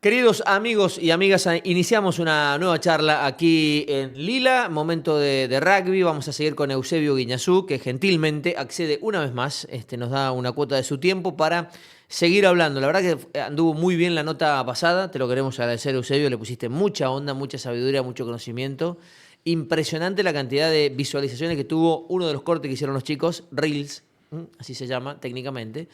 Queridos amigos y amigas, iniciamos una nueva charla aquí en Lila, momento de rugby. Vamos a seguir con Eusebio Guiñazú, que gentilmente accede una vez más, nos da una cuota de su tiempo para seguir hablando. La verdad que anduvo muy bien la nota pasada, te lo queremos agradecer, Eusebio, le pusiste mucha onda, mucha sabiduría, mucho conocimiento. Impresionante la cantidad de visualizaciones que tuvo uno de los cortes que hicieron los chicos, Reels, así se llama técnicamente,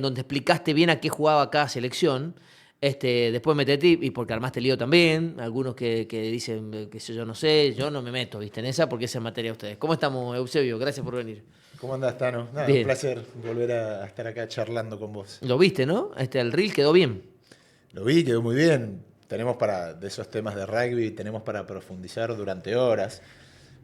donde explicaste bien a qué jugaba cada selección. Después metete, y porque armaste lío también, algunos que dicen que yo no sé, yo no me meto, ¿viste? En esa, porque esa es materia de ustedes. ¿Cómo estamos, Eusebio? Gracias por venir. ¿Cómo andás, Tano? Nada, un Bien. placer volver a estar acá charlando con vos. Lo viste, ¿no? El reel quedó bien. Lo vi, quedó muy bien. De esos temas de rugby, tenemos para profundizar durante horas.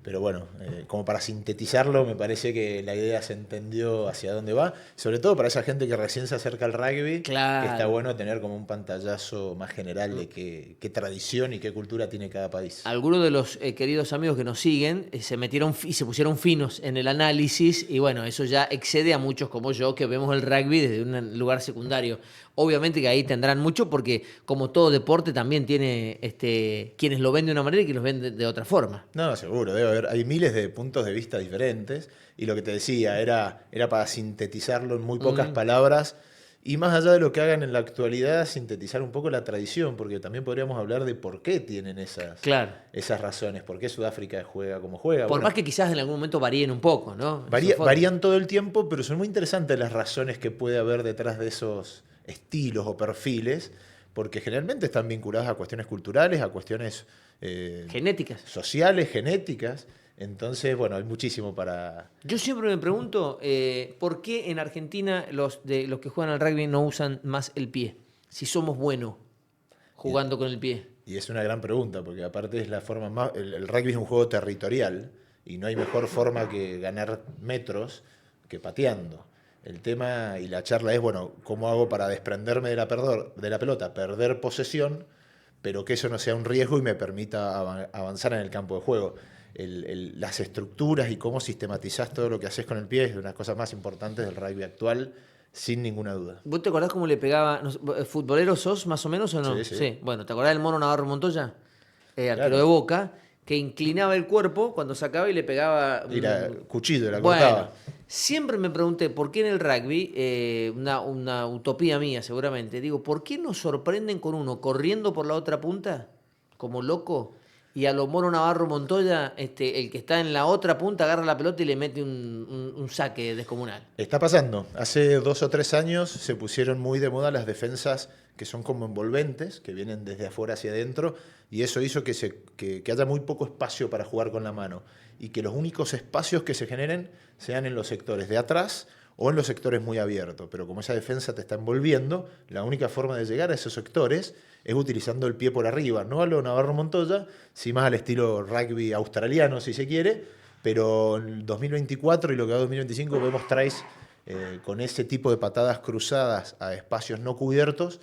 Pero bueno, como para sintetizarlo, me parece que la idea se entendió hacia dónde va. Sobre todo para esa gente que recién se acerca al rugby, está Claro. bueno tener como un pantallazo más general de qué tradición y qué cultura tiene cada país. Algunos de los queridos amigos que nos siguen se metieron y se pusieron finos en el análisis, y bueno, eso ya excede a muchos como yo que vemos el rugby desde un lugar secundario. Obviamente que ahí tendrán mucho porque como todo deporte también tiene quienes lo ven de una manera y quienes lo ven de otra forma. No, seguro, debe haber. Hay miles de puntos de vista diferentes. Y lo que te decía, era para sintetizarlo en muy pocas Mm, palabras. Y más allá de lo que hagan en la actualidad, sintetizar un poco la tradición, porque también podríamos hablar de por qué tienen claro. esas razones, por qué Sudáfrica juega como juega. Por Bueno, más que quizás en algún momento varíen un poco, ¿no? En su forma. varían todo el tiempo, pero son muy interesantes las razones que puede haber detrás de esos estilos o perfiles, porque generalmente están vinculadas a cuestiones culturales, a cuestiones Genéticas. sociales, genéticas. Entonces, bueno, hay muchísimo para... Yo siempre me pregunto por qué en Argentina los que juegan al rugby no usan más el pie. Si somos buenos Y, jugando con el pie. y es una gran pregunta, porque aparte es la forma más... El rugby es un juego territorial y no hay mejor forma que ganar metros que pateando. El tema y la charla es, bueno, ¿cómo hago para desprenderme de la pelota, perder posesión, pero que eso no sea un riesgo y me permita avanzar en el campo de juego? Las estructuras y cómo sistematizás todo lo que haces con el pie es de una de las cosas más importantes del rugby actual, sin ninguna duda. ¿Vos te acordás cómo le pegaba? ¿Futbolero sos más o menos o no? Sí, sí, Sí. Bueno, ¿te acordás del Mono Navarro Montoya? Arquero de claro. Boca, que inclinaba el cuerpo cuando sacaba y le pegaba. Era cuchillo, la Bueno, cortaba. siempre me pregunté por qué en el rugby, una utopía mía seguramente, digo, ¿por qué nos sorprenden con uno corriendo por la otra punta, como loco, y a lo Mono Navarro Montoya, el que está en la otra punta agarra la pelota y le mete un saque descomunal? Está pasando. Hace 2 o 3 años se pusieron muy de moda las defensas que son como envolventes, que vienen desde afuera hacia adentro, y eso hizo que haya muy poco espacio para jugar con la mano y que los únicos espacios que se generen sean en los sectores de atrás o en los sectores muy abiertos. Pero como esa defensa te está envolviendo, la única forma de llegar a esos sectores es utilizando el pie por arriba, no a lo Navarro Montoya, sí más al estilo rugby australiano si se quiere, pero en el 2024 y lo que va a 2025 vemos tries con ese tipo de patadas cruzadas a espacios no cubiertos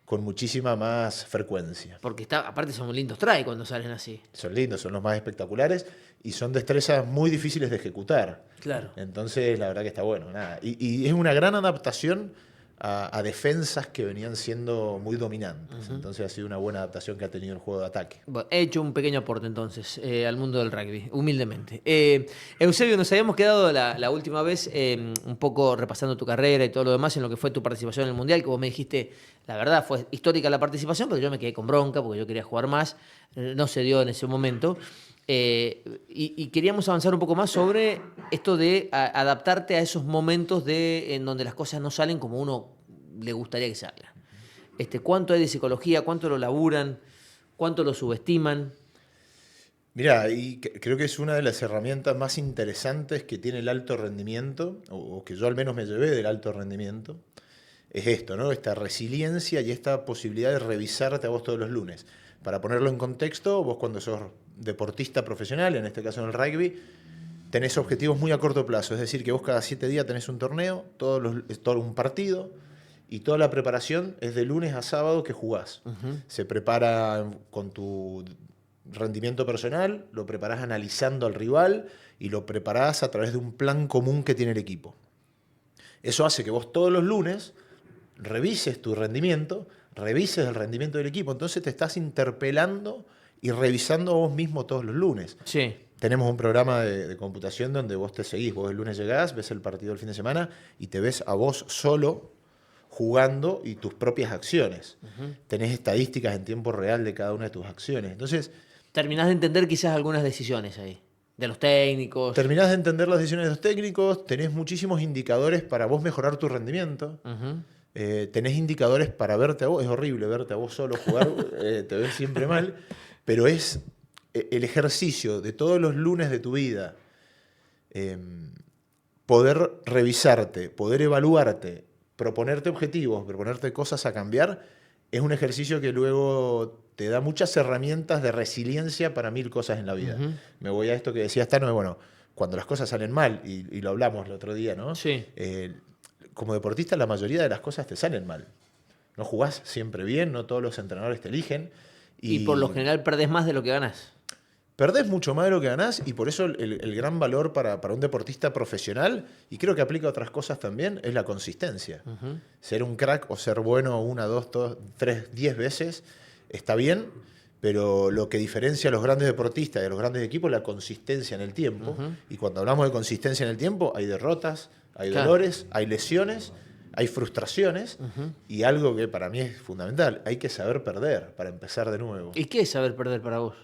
con muchísima más frecuencia. Porque aparte son lindos try cuando salen así. Son lindos, son los más espectaculares y son destrezas muy difíciles de ejecutar. Claro. Entonces, la verdad que está bueno. Nada. Y es una gran adaptación a defensas que venían siendo muy dominantes. Entonces ha sido una buena adaptación que ha tenido el juego de ataque. Bueno, he hecho un pequeño aporte entonces al mundo del rugby, humildemente. Eusebio, nos habíamos quedado la última vez un poco repasando tu carrera y todo lo demás en lo que fue tu participación en el Mundial, que vos me dijiste, la verdad fue histórica la participación, pero yo me quedé con bronca porque yo quería jugar más, no se dio en ese momento. Y queríamos avanzar un poco más sobre esto de adaptarte a esos momentos en donde las cosas no salen como uno le gustaría que salgan. ¿Cuánto hay de psicología? ¿Cuánto lo laburan? ¿Cuánto lo subestiman? Mirá, creo que es una de las herramientas más interesantes que tiene el alto rendimiento, o que yo al menos me llevé del alto rendimiento, es esto, ¿no? Esta resiliencia y esta posibilidad de revisarte a vos todos los lunes. Para ponerlo en contexto, vos cuando sos deportista profesional, en este caso en el rugby, tenés objetivos muy a corto plazo, es decir, que vos cada 7 días tenés un torneo, todo un partido, y toda la preparación es de lunes a sábado que jugás. Se prepara con tu rendimiento personal, lo preparás analizando al rival y lo preparás a través de un plan común que tiene el equipo. Eso hace que vos todos los lunes revises tu rendimiento revises el rendimiento del equipo. Entonces te estás interpelando y revisando a vos mismo todos los lunes. Sí. Tenemos un programa de computación donde vos te seguís. Vos el lunes llegás, ves el partido del fin de semana y te ves a vos solo jugando y tus propias acciones. Tenés estadísticas en tiempo real de cada una de tus acciones. Entonces, Terminás de entender quizás algunas decisiones ahí, de los técnicos. terminás de entender las decisiones de los técnicos, tenés muchísimos indicadores para vos mejorar tu rendimiento. Tenés indicadores para verte a vos. Es horrible verte a vos solo jugar, te ves siempre mal, pero es el ejercicio de todos los lunes de tu vida, poder revisarte, poder evaluarte, proponerte objetivos, proponerte cosas a cambiar, es un ejercicio que luego te da muchas herramientas de resiliencia para 1000 cosas en la vida. Me voy a esto que decías, Tano, bueno, cuando las cosas salen mal, y lo hablamos el otro día, ¿no? Sí. Como deportista la mayoría de las cosas te salen mal. No jugás siempre bien, no todos los entrenadores te eligen. Y por lo general perdés más de lo que ganás. Perdés mucho más de lo que ganás y por eso el gran valor para un deportista profesional, y creo que aplica a otras cosas también, es la consistencia. Ser un crack o ser bueno 1, 2, 3, 10 veces está bien, pero lo que diferencia a los grandes deportistas y a los grandes equipos es la consistencia en el tiempo. Y cuando hablamos de consistencia en el tiempo, hay derrotas, hay dolores, hay lesiones, hay frustraciones y algo que para mí es fundamental, hay que saber perder para empezar de nuevo. ¿Y qué es saber perder para vos?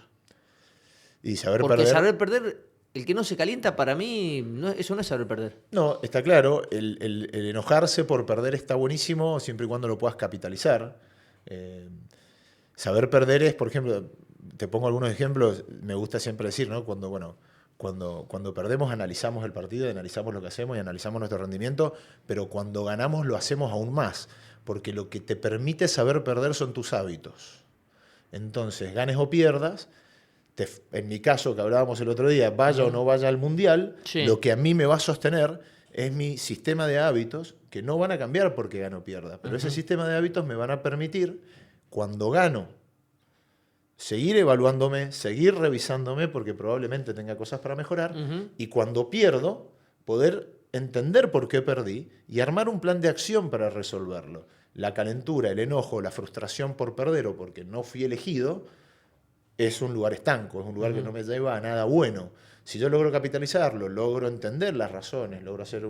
Y saber Porque perder... saber perder, el que no se calienta, para mí, eso no es saber perder. No, está claro, el enojarse por perder está buenísimo siempre y cuando lo puedas capitalizar. Saber perder es, por ejemplo, te pongo algunos ejemplos, me gusta siempre decir, ¿no? Cuando perdemos analizamos el partido, analizamos lo que hacemos y analizamos nuestro rendimiento, pero cuando ganamos lo hacemos aún más, porque lo que te permite saber perder son tus hábitos. Entonces, ganes o pierdas, en mi caso, que hablábamos el otro día, vaya o no vaya al Mundial, Sí. lo que a mí me va a sostener es mi sistema de hábitos, que no van a cambiar porque gano o pierda, pero ese sistema de hábitos me van a permitir, cuando gano, seguir evaluándome, seguir revisándome, porque probablemente tenga cosas para mejorar, y cuando pierdo, poder entender por qué perdí y armar un plan de acción para resolverlo. La calentura, el enojo, la frustración por perder o porque no fui elegido, es un lugar estanco, es un lugar que no me lleva a nada bueno. Si yo logro capitalizarlo, logro entender las razones, logro hacer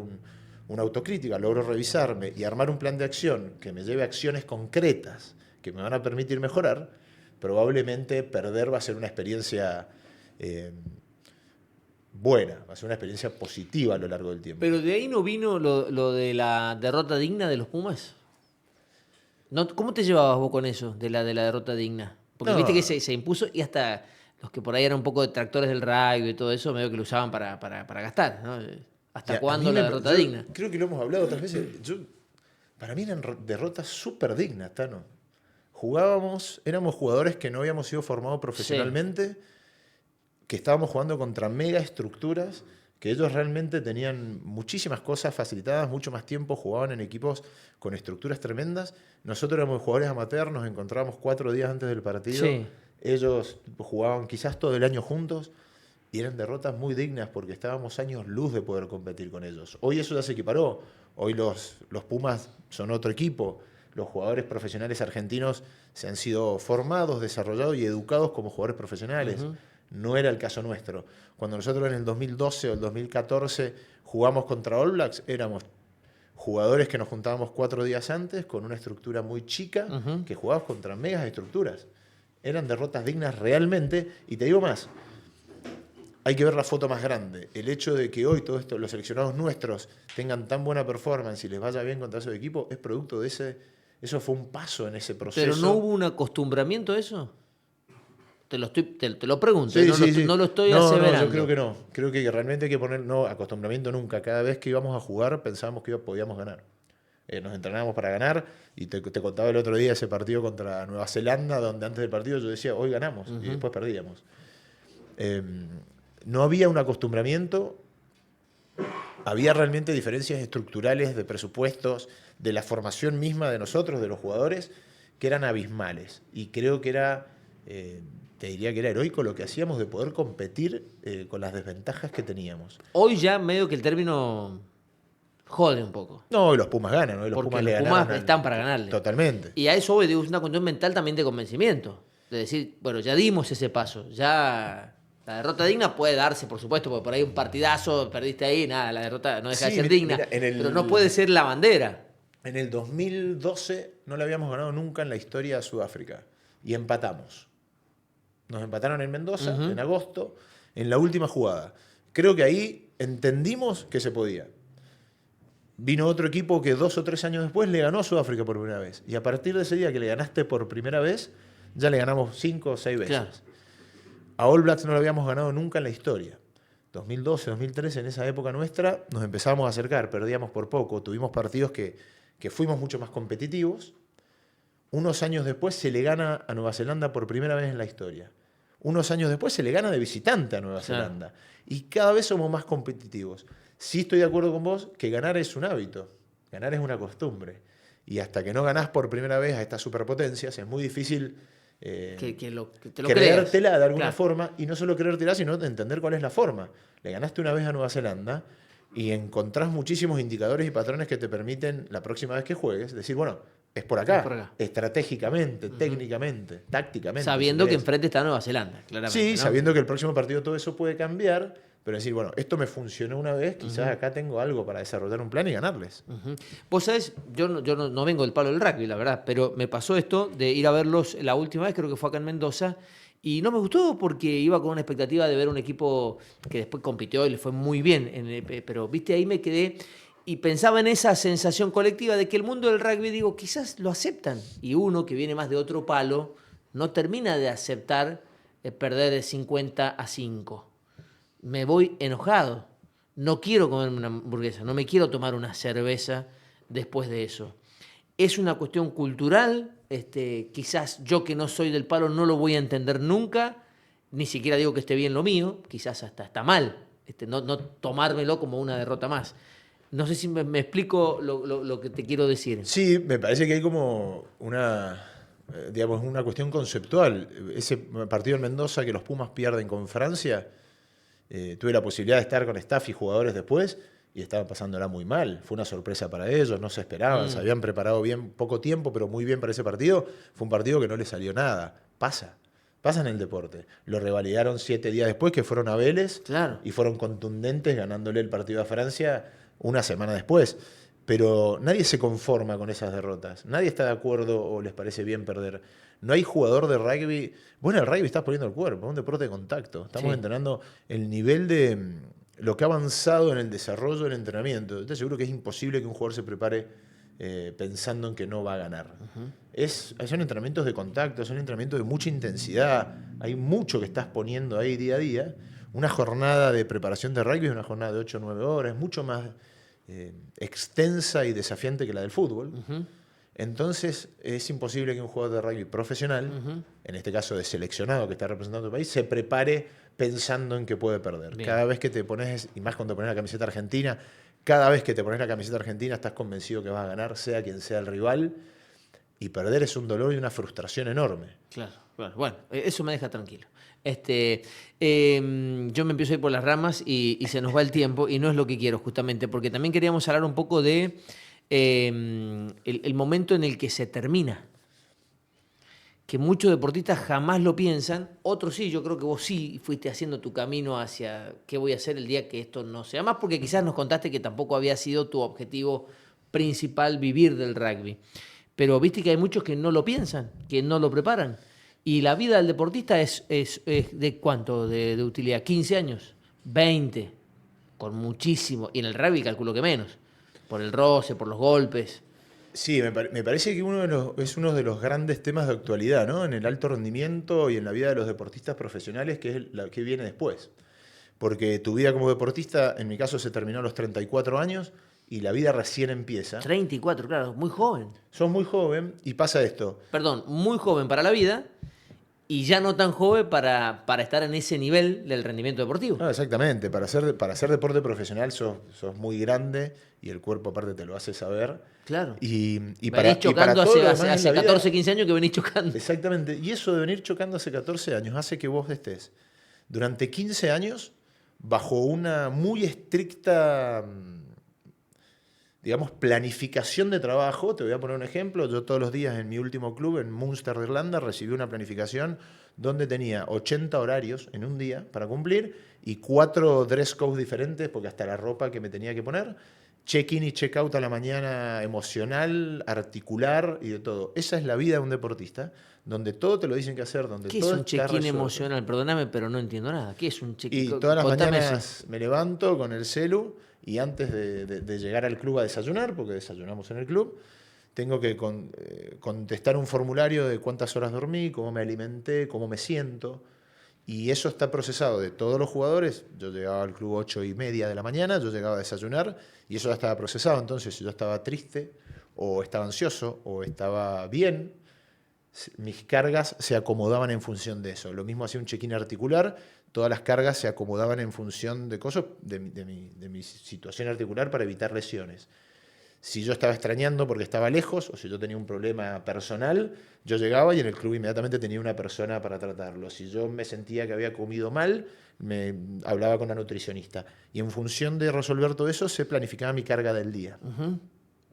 una autocrítica, logro revisarme y armar un plan de acción que me lleve a acciones concretas que me van a permitir mejorar, probablemente perder va a ser una experiencia buena, va a ser una experiencia positiva a lo largo del tiempo. Pero de ahí no vino lo de la derrota digna de los Pumas. No, ¿cómo te llevabas vos con eso, de la derrota digna? Porque No. viste que se impuso y hasta los que por ahí eran un poco detractores del rugby y todo eso, medio que lo usaban para gastar, ¿no? ¿Hasta Ya, cuándo a mí la me- derrota yo digna? Creo que lo hemos hablado otras veces. Para mí eran derrotas súper dignas, Tano. Éramos jugadores que no habíamos sido formados profesionalmente, que estábamos jugando contra mega estructuras, que ellos realmente tenían muchísimas cosas facilitadas, mucho más tiempo, jugaban en equipos con estructuras tremendas. Nosotros éramos jugadores amateurs, nos encontrábamos 4 días antes del partido. Sí. Ellos jugaban quizás todo el año juntos y eran derrotas muy dignas porque estábamos años luz de poder competir con ellos. Hoy eso ya se equiparó. Hoy los Pumas son otro equipo. Los jugadores profesionales argentinos se han sido formados, desarrollados y educados como jugadores profesionales. No era el caso nuestro. Cuando nosotros en el 2012 o el 2014 jugamos contra All Blacks, éramos jugadores que nos juntábamos 4 días antes con una estructura muy chica, que jugábamos contra megas estructuras. Eran derrotas dignas realmente. Y te digo más, hay que ver la foto más grande. El hecho de que hoy todos los seleccionados nuestros tengan tan buena performance y les vaya bien contra ese equipo es producto de eso fue un paso en ese proceso. ¿Pero no hubo un acostumbramiento a eso? Te lo pregunto, Sí, no, sí, lo, sí. no lo estoy No, aseverando. yo creo que no. Creo que realmente hay que poner, no, acostumbramiento nunca. Cada vez que íbamos a jugar pensábamos que podíamos ganar. Nos entrenábamos para ganar y te contaba el otro día ese partido contra Nueva Zelanda, donde antes del partido yo decía, hoy ganamos, y después perdíamos. No había un acostumbramiento, había realmente diferencias estructurales de presupuestos, de la formación misma de nosotros, de los jugadores, que eran abismales. Y creo que era... te diría que era heroico lo que hacíamos de poder competir con las desventajas que teníamos. Hoy ya medio que el término jode un poco. No, y los Pumas ganan, ¿no? Y los Porque Pumas los le Pumas ganaron están para ganarle. Totalmente. Y a eso voy, digo, es una cuestión mental también de convencimiento. De decir, bueno, ya dimos ese paso. Ya la derrota digna puede darse, por supuesto, porque por ahí un partidazo, perdiste ahí, nada, la derrota no deja de Sí, ser digna. mira, Pero no puede ser la bandera. En el 2012 no le habíamos ganado nunca en la historia a Sudáfrica. Y empatamos. Nos empataron en Mendoza, en agosto, en la última jugada. Creo que ahí entendimos que se podía. Vino otro equipo que 2 o 3 años después le ganó a Sudáfrica por primera vez. Y a partir de ese día que le ganaste por primera vez, ya le ganamos 5 o 6 veces. Claro. A All Blacks no lo habíamos ganado nunca en la historia. 2012, 2013, en esa época nuestra, nos empezamos a acercar, perdíamos por poco, tuvimos partidos que fuimos mucho más competitivos. Unos años después se le gana a Nueva Zelanda por primera vez en la historia. Unos años después se le gana de visitante a Nueva Zelanda. Y cada vez somos más competitivos. Sí estoy de acuerdo con vos que ganar es un hábito, ganar es una costumbre. Y hasta que no ganás por primera vez a estas superpotencias, es muy difícil Que te lo creértela creas. de alguna Claro. forma, y no solo creértela, sino entender cuál es la forma. Le ganaste una vez a Nueva Zelanda y encontrás muchísimos indicadores y patrones que te permiten, la próxima vez que juegues, decir, bueno, es por acá, Es por acá. estratégicamente, técnicamente, tácticamente. Sabiendo si que querés. enfrente está Nueva Zelanda, claramente. Sí, ¿no? sabiendo que el próximo partido todo eso puede cambiar, pero decir, bueno, esto me funcionó una vez, quizás acá tengo algo para desarrollar un plan y ganarles. Ujú. Vos sabés, yo no vengo del palo del rugby, la verdad, pero me pasó esto de ir a verlos la última vez, creo que fue acá en Mendoza, y no me gustó porque iba con una expectativa de ver un equipo que después compitió y le fue muy bien, pero viste, ahí me quedé y pensaba en esa sensación colectiva de que el mundo del rugby, digo, quizás lo aceptan, y uno que viene más de otro palo no termina de aceptar perder de 50-5. Me voy enojado. No quiero comerme una hamburguesa, no me quiero tomar una cerveza después de eso. Es una cuestión cultural, quizás yo que no soy del palo no lo voy a entender nunca, ni siquiera digo que esté bien lo mío, quizás hasta está mal, no tomármelo como una derrota más. No sé si me explico lo que te quiero decir. Sí, me parece que hay como digamos, una cuestión conceptual. Ese partido en Mendoza que los Pumas pierden con Francia, tuve la posibilidad de estar con staff y jugadores después y estaban pasándola muy mal. Fue una sorpresa para ellos, no se esperaban, se habían preparado bien, poco tiempo, pero muy bien para ese partido. Fue un partido que no les salió nada. Pasa en el deporte. Lo revalidaron 7 días después, que fueron a Vélez, Claro. y fueron contundentes ganándole el partido a Francia una semana después. Pero nadie se conforma con esas derrotas. Nadie está de acuerdo o les parece bien perder. No hay jugador de rugby. Bueno, el rugby estás poniendo el cuerpo, es un deporte de contacto. Estamos Sí. entrenando el nivel de lo que ha avanzado en el desarrollo del entrenamiento. Estoy seguro que es imposible que un jugador se prepare pensando en que no va a ganar. Son entrenamientos de contacto, son entrenamientos de mucha intensidad. Hay mucho que estás poniendo ahí día a día. Una jornada de preparación de rugby es una jornada de 8 o 9 horas, es mucho más extensa y desafiante que la del fútbol. Entonces es imposible que un jugador de rugby profesional, en este caso de seleccionado que está representando el país, se prepare pensando en que puede perder. Bien. Cada vez que te pones, y más cuando te pones la camiseta argentina, cada vez que te pones la camiseta argentina estás convencido que vas a ganar, sea quien sea el rival, y perder es un dolor y una frustración enorme. Claro, claro. Bueno, eso me deja tranquilo. Yo me empiezo a ir por las ramas y se nos va el tiempo y no es lo que quiero justamente, porque también queríamos hablar un poco de el momento en el que se termina. Que muchos deportistas jamás lo piensan, otros sí, yo creo que vos sí fuiste haciendo tu camino hacia qué voy a hacer el día que esto no sea más, porque quizás nos contaste que tampoco había sido tu objetivo principal vivir del rugby. Pero viste que hay muchos que no lo piensan, que no lo preparan. Y la vida del deportista es ¿de cuánto de utilidad? ¿15 años? ¿20? Con muchísimo. Y en el rugby calculo que menos. Por el roce, por los golpes. Sí, me parece que es uno de los grandes temas de actualidad, ¿no? En el alto rendimiento y en la vida de los deportistas profesionales, que es la que viene después. Porque tu vida como deportista, en mi caso, se terminó a los 34 años y la vida recién empieza. 34, claro, muy joven. Sos muy joven y pasa esto. Perdón, muy joven para la vida y ya no tan joven para estar en ese nivel del rendimiento deportivo. No, exactamente, para hacer deporte profesional sos muy grande y el cuerpo aparte te lo hace saber. Claro. Y Venís chocando todo lo hace demás en la vida- 14, 15 años que venís chocando. Exactamente, y eso de venir chocando hace 14 años hace que vos estés durante 15 años bajo una muy estricta digamos, planificación de trabajo. Te voy a poner un ejemplo. Yo todos los días en mi último club, en Munster de Irlanda, recibí una planificación donde tenía 80 horarios en un día para cumplir y 4 dress codes diferentes, porque hasta la ropa que me tenía que poner, check-in y check-out a la mañana, emocional, articular y de todo. Esa es la vida de un deportista, donde todo te lo dicen que hacer, donde ¿Qué es todo un está check-in resuelto. emocional? Perdóname, pero no entiendo nada. ¿Qué es un check-in? Y todas las Contame eso. mañanas me levanto con el celu y antes de llegar al club a desayunar, porque desayunamos en el club, tengo que contestar un formulario de cuántas horas dormí, cómo me alimenté, cómo me siento. Y eso está procesado de todos los jugadores. Yo llegaba al club 8:30 de la mañana, yo llegaba a desayunar y eso ya estaba procesado. Entonces, si yo estaba triste o estaba ansioso o estaba bien, mis cargas se acomodaban en función de eso. Lo mismo hacía un check-in articular, todas las cargas se acomodaban en función de cosas, de mi situación articular para evitar lesiones. Si yo estaba extrañando porque estaba lejos o si yo tenía un problema personal, yo llegaba y en el club inmediatamente tenía una persona para tratarlo. Si yo me sentía que había comido mal, me hablaba con la nutricionista. Y en función de resolver todo eso, se planificaba mi carga del día. Ujú.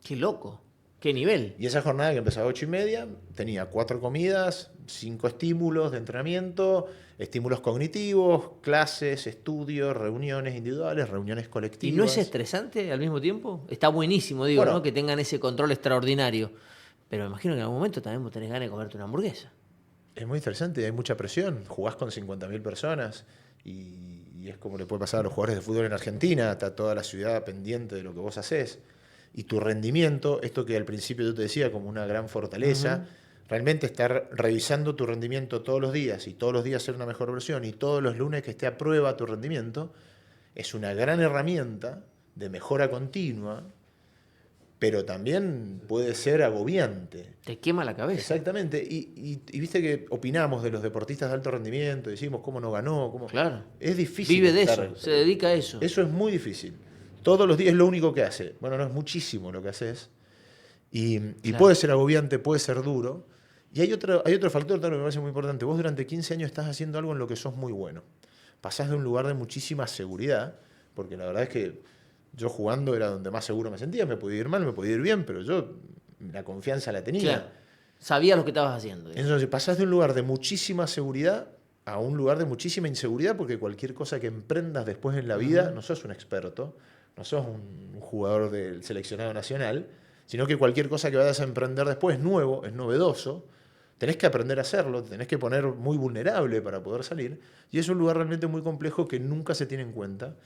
Qué loco. Qué nivel. Y esa jornada que empezaba a 8:30, tenía 4 comidas, 5 estímulos de entrenamiento, estímulos cognitivos, clases, estudios, reuniones individuales, reuniones ¿Y colectivas. no es estresante al mismo tiempo? Está buenísimo, digo, Bueno, ¿no? Que tengan ese control extraordinario. Pero me imagino que en algún momento también vos tenés ganas de comerte una hamburguesa. es muy interesante, hay mucha presión. Jugás con 50.000 personas y es como le puede pasar a los jugadores de fútbol en Argentina, está toda la ciudad pendiente de lo que vos haces. Y tu rendimiento, esto que al principio yo te decía como una gran fortaleza, realmente estar revisando tu rendimiento todos los días y todos los días ser una mejor versión y todos los lunes que esté a prueba tu rendimiento, es una gran herramienta de mejora continua, pero también puede ser agobiante. Te quema la cabeza. Exactamente, y viste que opinamos de los deportistas de alto rendimiento, decimos cómo no ganó, cómo... Claro. Es difícil. Vive de estar- eso, se dedica a eso. Eso es muy difícil. Todos los días es lo único que hace. Bueno, no es muchísimo lo que haces. Y Claro. puede ser agobiante, puede ser duro. Y hay otro factor también que me parece muy importante. Vos durante 15 años estás haciendo algo en lo que sos muy bueno. Pasás de un lugar de muchísima seguridad, porque la verdad es que yo jugando era donde más seguro me sentía. Me podía ir mal, me podía ir bien, pero yo la confianza la tenía. Claro. Sabías lo que estabas haciendo, digamos. Entonces pasás de un lugar de muchísima seguridad a un lugar de muchísima inseguridad, porque cualquier cosa que emprendas después en la vida, no sos un experto, no sos un jugador del seleccionado nacional, sino que cualquier cosa que vayas a emprender después es nuevo, es novedoso, tenés que aprender a hacerlo, te tenés que poner muy vulnerable para poder salir, y es un lugar realmente muy complejo que nunca se tiene en cuenta.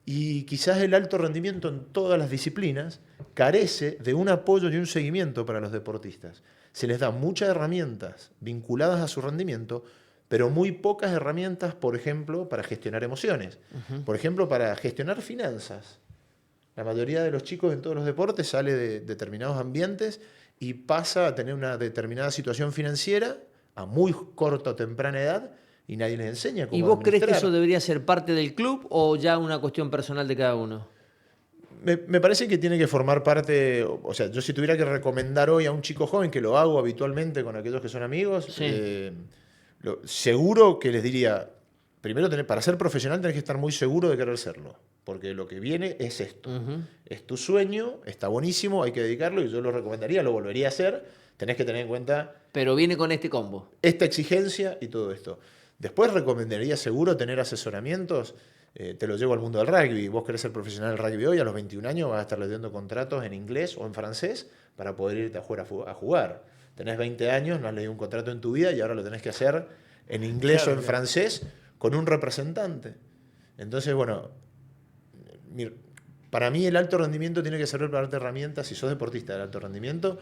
Y quizás el alto rendimiento en todas las disciplinas carece de un apoyo y un seguimiento para los deportistas. Se les da muchas herramientas vinculadas a su rendimiento, pero muy pocas herramientas, por ejemplo, para gestionar emociones. Por ejemplo, para gestionar finanzas. La mayoría de los chicos en todos los deportes sale de determinados ambientes y pasa a tener una determinada situación financiera a muy corta o temprana edad y nadie les enseña cómo ¿Y vos crees que administrar. eso debería ser parte del club o ya una cuestión personal de cada uno? Me parece que tiene que formar parte, o sea, yo si tuviera que recomendar hoy a un chico joven, que lo hago habitualmente con aquellos que son amigos, Sí. seguro que les diría, primero para ser profesional tenés que estar muy seguro de querer serlo, porque lo que viene es esto. Es tu sueño, está buenísimo, hay que dedicarlo y yo lo recomendaría, lo volvería a hacer, tenés que tener en cuenta Pero viene con este combo. esta exigencia y todo esto. Después recomendaría seguro tener asesoramientos. Te lo llevo al mundo del rugby. Vos querés ser profesional del rugby hoy, a los 21 años vas a estar leyendo contratos en inglés o en francés para poder irte afuera a jugar. Tenés 20 años, no has leído un contrato en tu vida y ahora lo tenés que hacer en inglés Claro, o en francés con un representante. Entonces, bueno, para mí el alto rendimiento tiene que servir para darte herramientas si sos deportista del alto rendimiento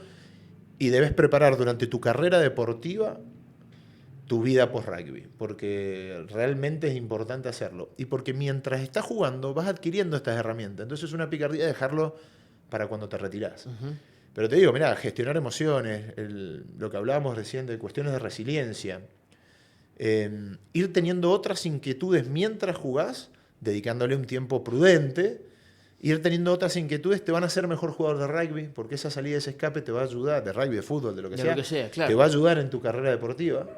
y debes preparar durante tu carrera deportiva tu vida post-rugby, porque realmente es importante hacerlo. Y porque mientras estás jugando vas adquiriendo estas herramientas. Entonces es una picardía dejarlo para cuando te retirás. Pero te digo, mirá, gestionar emociones, lo que hablábamos recién de cuestiones de resiliencia, ir teniendo otras inquietudes mientras jugás, dedicándole un tiempo prudente, ir teniendo otras inquietudes te van a hacer mejor jugador de rugby, porque esa salida, ese escape te va a ayudar, de rugby, de fútbol, de lo que sea, claro. te va a ayudar en tu carrera deportiva.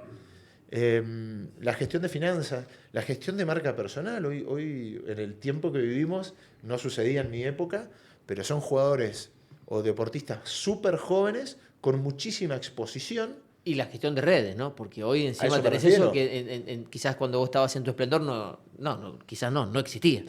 La gestión de finanzas, la gestión de marca personal. Hoy, en el tiempo que vivimos, no sucedía en mi época, pero son jugadores o deportistas súper jóvenes con muchísima exposición. Y la gestión de redes, ¿no? Porque hoy A encima eso me tenés refiero. eso que quizás cuando vos estabas en tu esplendor quizás no existía.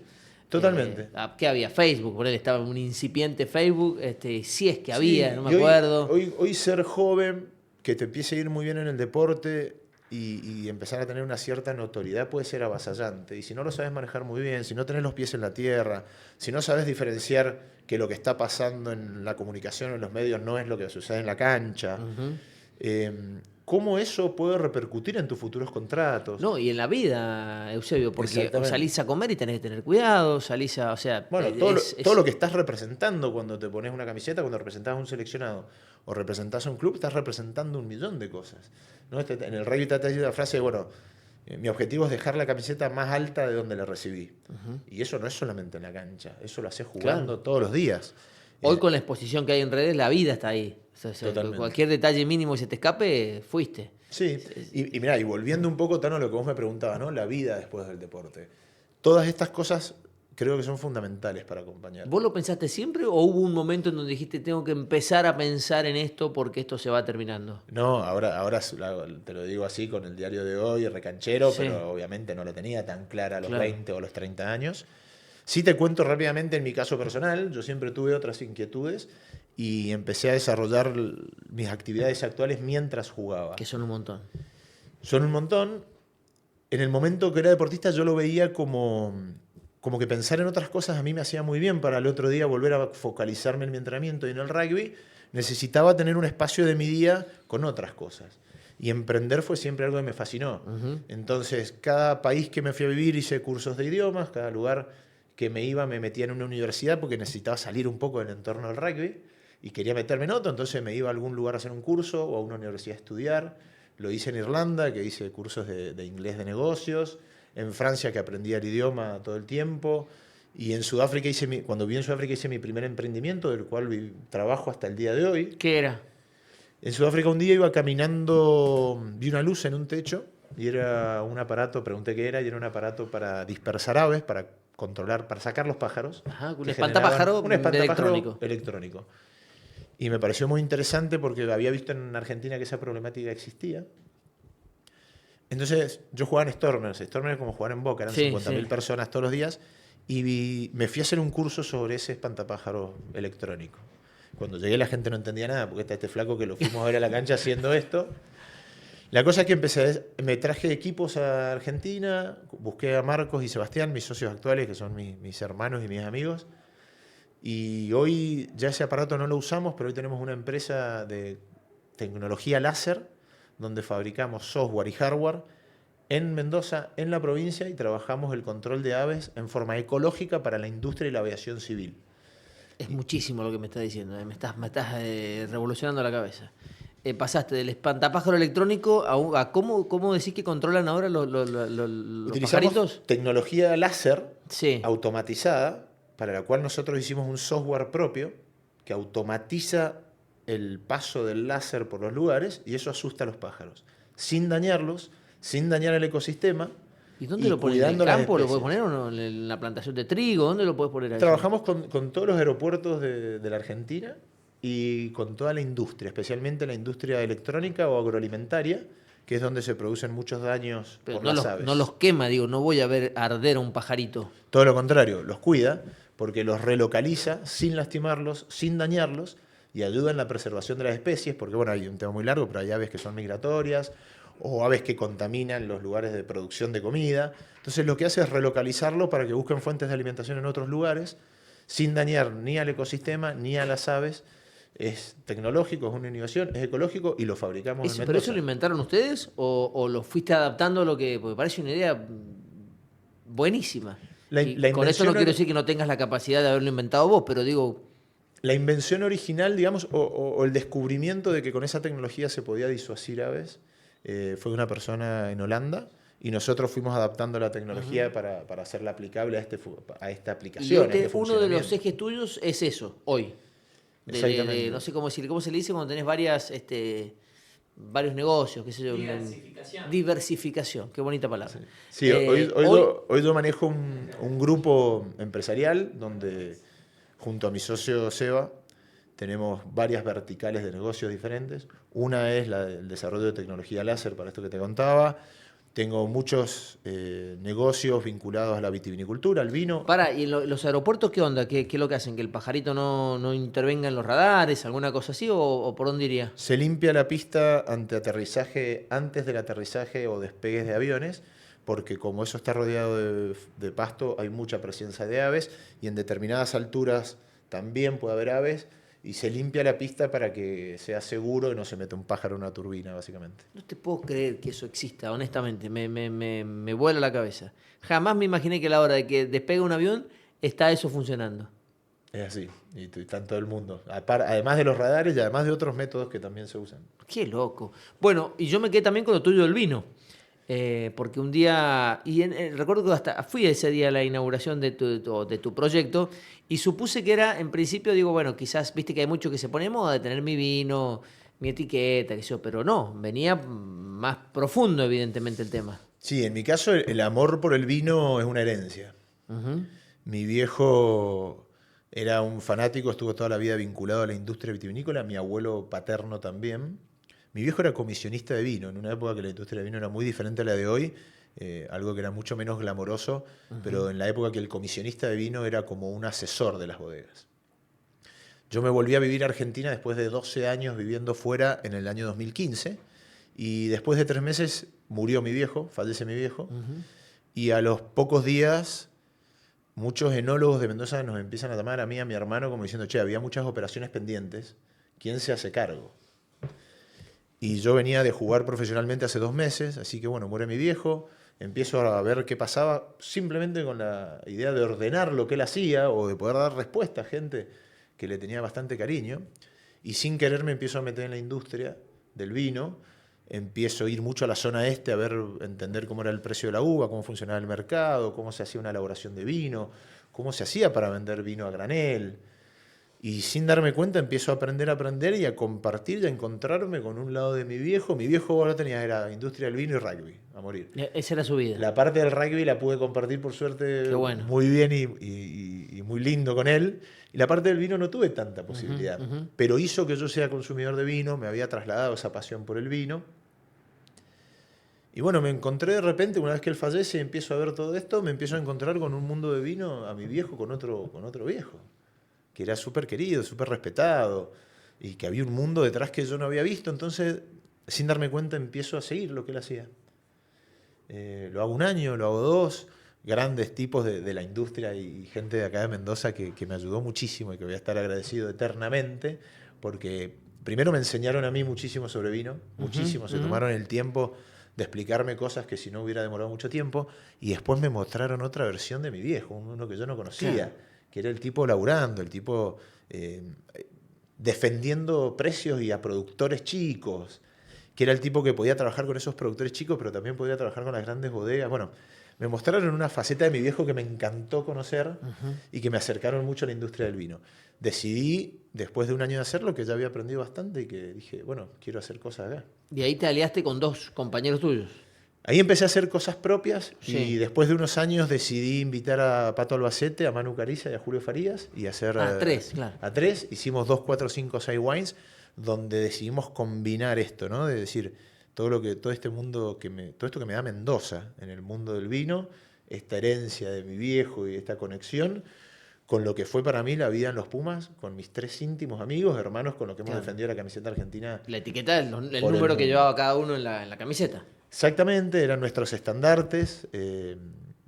Totalmente. ¿Qué había? Facebook, por él estaba un incipiente Facebook, si es que había, Sí, no me y acuerdo. hoy ser joven, que te empiece a ir muy bien en el deporte y empezar a tener una cierta notoriedad puede ser avasallante. Y si no lo sabes manejar muy bien, si no tenés los pies en la tierra, si no sabes diferenciar que lo que está pasando en la comunicación o en los medios no es lo que sucede en la cancha, Ujú. ¿cómo eso puede repercutir en tus futuros contratos? No, y en la vida, Eusebio, porque Exactamente. salís a comer y tenés que tener cuidado, o sea, Bueno, todo lo que estás representando cuando te pones una camiseta, cuando representás a un seleccionado o representás a un club, estás representando un millón de cosas. ¿No? En el rugby te dice la frase, bueno, mi objetivo es dejar la camiseta más alta de donde la recibí. Y eso no es solamente en la cancha, eso lo haces jugando claro. todos los días. Hoy con la exposición que hay en redes, la vida está ahí. O sea, Totalmente. cualquier detalle mínimo que se te escape, fuiste. Sí, y mirá, y volviendo un poco, Tano, a lo que vos me preguntabas, ¿no? La vida después del deporte. Todas estas cosas creo que son fundamentales para acompañar. ¿Vos lo pensaste siempre o hubo un momento en donde dijiste tengo que empezar a pensar en esto porque esto se va terminando? No, ahora te lo digo así con el diario de hoy, recanchero, Sí. pero obviamente no lo tenía tan clara a los Claro. 20 o a los 30 años. Sí te cuento rápidamente en mi caso personal, yo siempre tuve otras inquietudes y empecé a desarrollar mis actividades actuales mientras jugaba. Que son un montón. Son un montón. En el momento que era deportista yo lo veía como que pensar en otras cosas a mí me hacía muy bien para el otro día volver a focalizarme en mi entrenamiento y en el rugby. Necesitaba tener un espacio de mi día con otras cosas. Y emprender fue siempre algo que me fascinó. Entonces, cada país que me fui a vivir hice cursos de idiomas, cada lugar que me iba me metía en una universidad porque necesitaba salir un poco del entorno del rugby y quería meterme en otro, entonces me iba a algún lugar a hacer un curso o a una universidad a estudiar. Lo hice en Irlanda, que hice cursos de inglés de negocios, en Francia, que aprendía el idioma todo el tiempo, y en Sudáfrica cuando viví en Sudáfrica hice mi primer emprendimiento, del cual trabajo hasta el día de hoy. ¿Qué era? En Sudáfrica un día iba caminando, vi una luz en un techo, y era un aparato, pregunté qué era, y era un aparato para dispersar aves, para controlar, para sacar los pájaros. Ajá, un que espantapájaro un espantapájaro electrónico. electrónico. Y me pareció muy interesante porque había visto en Argentina que esa problemática existía. Entonces yo jugaba en Stormers. Stormers es como jugar en Boca, eran Sí, 50.000 sí. personas todos los días. Y me fui a hacer un curso sobre ese espantapájaro electrónico. Cuando llegué la gente no entendía nada, porque está este flaco que lo fuimos a ver a la cancha haciendo esto. La cosa es que me traje equipos a Argentina, busqué a Marcos y Sebastián, mis socios actuales, que son mis hermanos y mis amigos. Y hoy ya ese aparato no lo usamos, pero hoy tenemos una empresa de tecnología láser donde fabricamos software y hardware en Mendoza, en la provincia, y trabajamos el control de aves en forma ecológica para la industria y la aviación civil. Es muchísimo lo que me estás diciendo, me estás revolucionando la cabeza. Pasaste del espantapájaro electrónico a cómo decís que controlan ahora los Utilizamos pajaritos. tecnología láser Sí. automatizada, para la cual nosotros hicimos un software propio que automatiza el paso del láser por los lugares y eso asusta a los pájaros, sin dañarlos, sin dañar el ecosistema ¿Y dónde lo pones? ¿En el cuidando las campo? ¿Lo puedes especies. poner o no? ¿En la plantación de trigo? ¿Dónde lo puedes poner ahí? Trabajamos con todos los aeropuertos de la Argentina y con toda la industria, especialmente la industria electrónica o agroalimentaria, que es donde se producen muchos daños Pero por no las los, aves. no los quema, digo, no voy a ver arder a un pajarito. Todo lo contrario, los cuida porque los relocaliza sin lastimarlos, sin dañarlos y ayuda en la preservación de las especies, porque bueno, hay un tema muy largo, pero hay aves que son migratorias o aves que contaminan los lugares de producción de comida. Entonces lo que hace es relocalizarlo para que busquen fuentes de alimentación en otros lugares sin dañar ni al ecosistema ni a las aves. Es tecnológico, es una innovación, es ecológico y lo fabricamos en Mendoza. ¿Pero eso lo inventaron ustedes o lo fuiste adaptando a lo que...? Porque parece una idea buenísima. Y La con esto no invención quiero decir que no tengas la capacidad de haberlo inventado vos, pero digo, La invención original, digamos, o el descubrimiento de que con esa tecnología se podía disuadir aves, fue de una persona en Holanda y nosotros fuimos adaptando la tecnología para hacerla aplicable a esta y aplicación, a este uno de los funcionamiento. ejes tuyos es eso, hoy. Exactamente. No sé cómo decir, ¿cómo se le dice cuando tenés varios negocios, qué sé yo? Diversificación, qué bonita palabra. Sí, hoy yo manejo un grupo empresarial donde junto a mi socio Seba, tenemos varias verticales de negocios diferentes. Una es el desarrollo de tecnología láser, para esto que te contaba. Tengo muchos negocios vinculados a la vitivinicultura, al vino. ¿Y en los aeropuertos qué onda? ¿Qué es lo que hacen? ¿Que el pajarito no intervenga en los radares? ¿Alguna cosa así? ¿O por dónde iría? Se limpia la pista antes del aterrizaje o despegues de aviones, porque como eso está rodeado de pasto, hay mucha presencia de aves y en determinadas alturas también puede haber aves. Y se limpia la pista para que sea seguro y no se meta un pájaro en una turbina, básicamente. No te puedo creer que eso exista, honestamente. Me vuela la cabeza. Jamás me imaginé que a la hora de que despegue un avión está eso funcionando. Es así, y está en todo el mundo. Además de los radares y además de otros métodos que también se usan. Qué loco. Bueno, y yo me quedé también con lo tuyo del vino. Porque un día, recuerdo que hasta fui ese día a la inauguración de tu proyecto y supuse que era, en principio, digo, bueno, quizás, viste que hay mucho que se pone de moda de tener mi vino, mi etiqueta, qué sé yo, pero no, venía más profundo, evidentemente, el tema. Sí, en mi caso el amor por el vino es una herencia. Uh-huh. Mi viejo era un fanático, estuvo toda la vida vinculado a la industria vitivinícola, mi abuelo paterno también. Mi viejo era comisionista de vino, en una época que la industria del vino era muy diferente a la de hoy, algo que era mucho menos glamoroso, pero en la época que el comisionista de vino era como un asesor de las bodegas. Yo me volví a vivir a Argentina después de 12 años viviendo fuera en el año 2015, y después de 3 meses murió mi viejo, fallece mi viejo, y a los pocos días muchos enólogos de Mendoza nos empiezan a llamar a mí y a mi hermano como diciendo, che, había muchas operaciones pendientes, ¿quién se hace cargo? Y yo venía de jugar profesionalmente hace 2 meses, así que bueno, muere mi viejo, empiezo a ver qué pasaba, simplemente con la idea de ordenar lo que él hacía o de poder dar respuesta a gente que le tenía bastante cariño, y sin querer me empiezo a meter en la industria del vino, empiezo a ir mucho a la zona este a entender cómo era el precio de la uva, cómo funcionaba el mercado, cómo se hacía una elaboración de vino, cómo se hacía para vender vino a granel. Y sin darme cuenta empiezo a aprender y a compartir y a encontrarme con un lado de mi viejo. Mi viejo ahora era industria del vino y rugby, a morir. Esa era su vida. La parte del rugby la pude compartir por suerte muy bien y muy lindo con él. Y la parte del vino no tuve tanta posibilidad. Pero hizo que yo sea consumidor de vino, me había trasladado esa pasión por el vino. Y bueno, me encontré de repente, una vez que él fallece y empiezo a ver todo esto, me empiezo a encontrar con un mundo de vino, a mi viejo con otro viejo, que era súper querido, súper respetado, y que había un mundo detrás que yo no había visto. Entonces, sin darme cuenta, empiezo a seguir lo que él hacía. Lo hago 1 año, lo hago 2, grandes tipos de la industria y gente de acá de Mendoza que me ayudó muchísimo y que voy a estar agradecido eternamente, porque primero me enseñaron a mí muchísimo sobre vino, muchísimo, se tomaron el tiempo de explicarme cosas que si no hubiera demorado mucho tiempo, y después me mostraron otra versión de mi viejo, uno que yo no conocía. Claro. Que era el tipo laburando, el tipo defendiendo precios y a productores chicos, que era el tipo que podía trabajar con esos productores chicos, pero también podía trabajar con las grandes bodegas. Bueno, me mostraron una faceta de mi viejo que me encantó conocer y que me acercaron mucho a la industria del vino. Decidí, después de 1 año de hacerlo, que ya había aprendido bastante y que dije, bueno, quiero hacer cosas acá. Y ahí te aliaste con 2 compañeros tuyos. Ahí empecé a hacer cosas propias y Sí. después de unos años decidí invitar a Pato Albacete, a Manu Cariza y a Julio Farías y hacer... A 3, claro. A 3, hicimos 2, 4, 5, 6 wines donde decidimos combinar esto, ¿no? De decir, todo esto que me da Mendoza en el mundo del vino, esta herencia de mi viejo y esta conexión con lo que fue para mí la vida en los Pumas, con mis 3 íntimos amigos, hermanos con los que hemos defendido la camiseta argentina. La etiqueta, el número que llevaba cada uno en la camiseta. Exactamente, eran nuestros estandartes.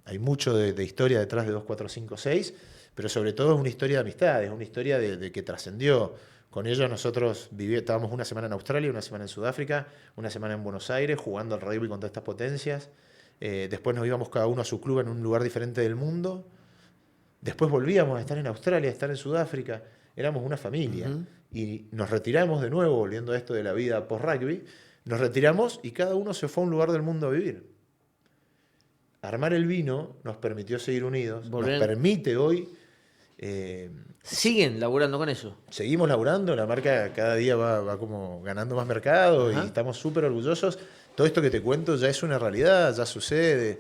Hay mucho de historia detrás de 2, 4, 5, 6, pero sobre todo es una historia de amistad, es una historia de que trascendió. Con ellos nosotros estábamos 1 semana en Australia, 1 semana en Sudáfrica, 1 semana en Buenos Aires, jugando al rugby contra estas potencias. Después nos íbamos cada uno a su club en un lugar diferente del mundo. Después volvíamos a estar en Australia, a estar en Sudáfrica. Éramos una familia. Y nos retiramos de nuevo, volviendo a esto de la vida post-rugby. Nos retiramos y cada uno se fue a un lugar del mundo a vivir. Armar el vino nos permitió seguir unidos, nos permite hoy... ¿Siguen laburando con eso? Seguimos laburando, la marca cada día va como ganando más mercado. Ajá. Y estamos súper orgullosos. Todo esto que te cuento ya es una realidad, ya sucede.